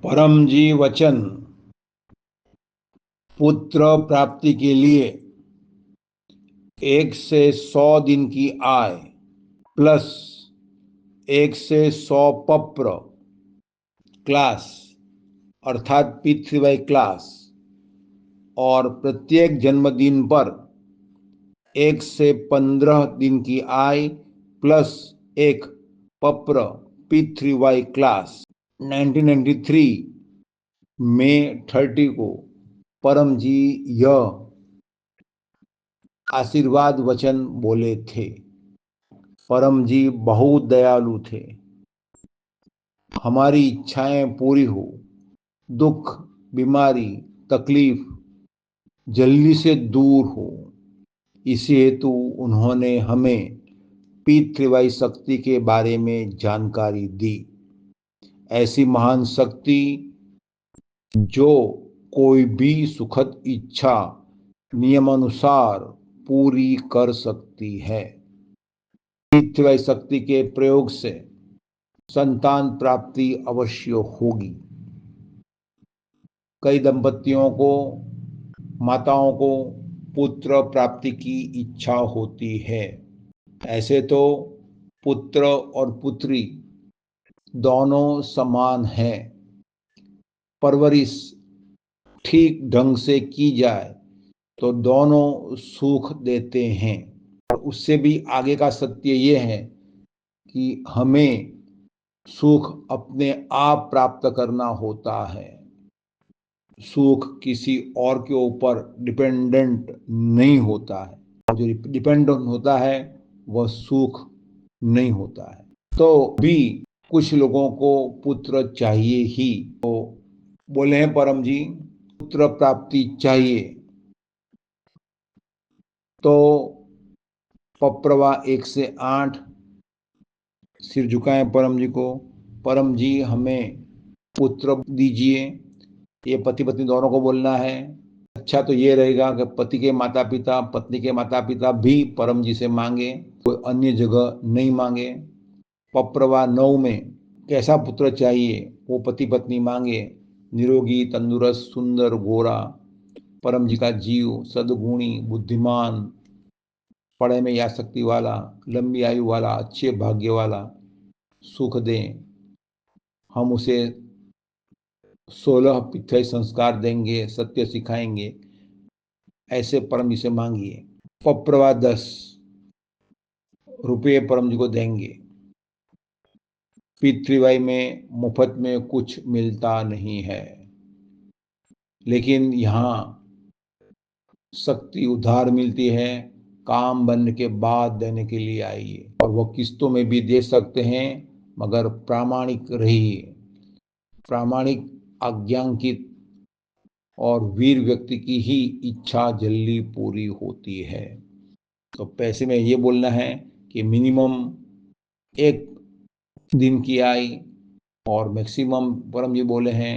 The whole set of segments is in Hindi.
परम जी वचन पुत्र प्राप्ति के लिए 1 से 100 दिन की आय प्लस 1 से 100 पप्र क्लास अर्थात P3Y क्लास और प्रत्येक जन्मदिन पर 1 से 15 दिन की आय प्लस एक पप्र P3Y क्लास 1993 मई 30 को परम जी यह आशीर्वाद वचन बोले थे। परम जी बहुत दयालु थे। हमारी इच्छाएं पूरी हो, दुख, बीमारी, तकलीफ जल्दी से दूर हो, इसी हेतु उन्होंने हमें P3Y शक्ति के बारे में जानकारी दी। ऐसी महान शक्ति जो कोई भी सुखद इच्छा नियमानुसार पूरी कर सकती है। P3Y शक्ति के प्रयोग से संतान प्राप्ति अवश्य होगी। कई दंपतियों को, माताओं को पुत्र प्राप्ति की इच्छा होती है। ऐसे तो पुत्र और पुत्री दोनों समान हैं। परवरिश ठीक ढंग से की जाए तो दोनों सुख देते हैं। और उससे भी आगे का सत्य ये है कि हमें सुख अपने आप प्राप्त करना होता है। सुख किसी और के ऊपर डिपेंडेंट नहीं होता है। और जो डिपेंडेंट होता है वह सुख नहीं होता है। तो भी कुछ लोगों को पुत्र चाहिए ही, तो बोले हैं परम जी पुत्र प्राप्ति चाहिए। तो पप्रवा 1 से 8 सिर झुकाएं परम जी को। परम जी हमें पुत्र दीजिए। ये पति पत्नी दोनों को बोलना है। अच्छा तो ये रहेगा कि पति के माता पिता, पत्नी के माता पिता भी परम जी से मांगे, कोई अन्य जगह नहीं मांगे। पप्रवा 9 में कैसा पुत्र चाहिए वो पति पत्नी मांगे। निरोगी, तंदुरुस्त, सुंदर, गोरा, परम जी का जीव, सद्गुणी, बुद्धिमान, पढ़ाई में आसक्ति वाला, लंबी आयु वाला, अच्छे भाग्य वाला, सुख दें। हम उसे 16 पिथ्य संस्कार देंगे, सत्य सिखाएंगे। ऐसे परम जी से मांगिए। पप्रवा 10 रुपये परम जी को देंगे। P3Y में मुफ्त में कुछ मिलता नहीं है, लेकिन यहाँ शक्ति उधार मिलती है। काम बनने के बाद देने के लिए आइए। और वो किस्तों में भी दे सकते हैं, मगर प्रामाणिक रहिए। प्रामाणिक, आज्ञांकित और वीर व्यक्ति की ही इच्छा जल्दी पूरी होती है। तो पैसे में ये बोलना है कि मिनिमम 1 दिन की आय और मैक्सिमम परम जी बोले हैं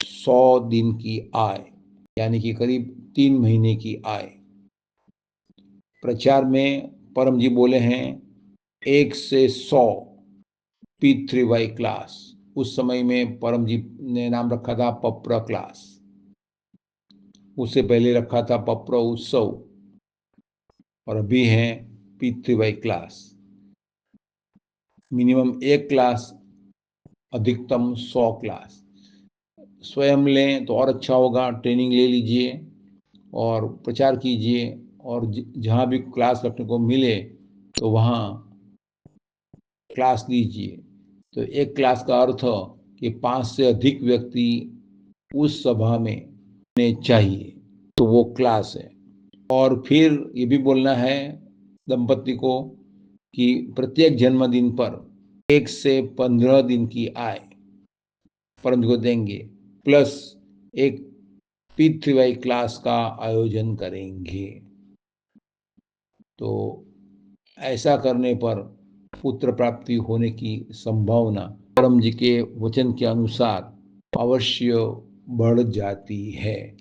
100 दिन की आय, यानी कि करीब 3 महीने की आय। प्रचार में परम जी बोले हैं 1 से 100 P3Y क्लास। उस समय में परम जी ने नाम रखा था पप्र क्लास। उससे पहले रखा था पप्र उत्सव और अभी है P3Y क्लास। मिनिमम 1 क्लास, अधिकतम 100 क्लास। स्वयं लें तो और अच्छा होगा। ट्रेनिंग ले लीजिए और प्रचार कीजिए। और जहाँ भी क्लास रखने को मिले तो वहाँ क्लास लीजिए। तो 1 क्लास का अर्थ कि 5 से अधिक व्यक्ति उस सभा में होने चाहिए, तो वो क्लास है। और फिर ये भी बोलना है दंपति को कि प्रत्येक जन्मदिन पर 1 से 15 दिन की आय परम जी को देंगे, प्लस एक P3Y क्लास का आयोजन करेंगे। तो ऐसा करने पर पुत्र प्राप्ति होने की संभावना परम जी के वचन के अनुसार अवश्य बढ़ जाती है।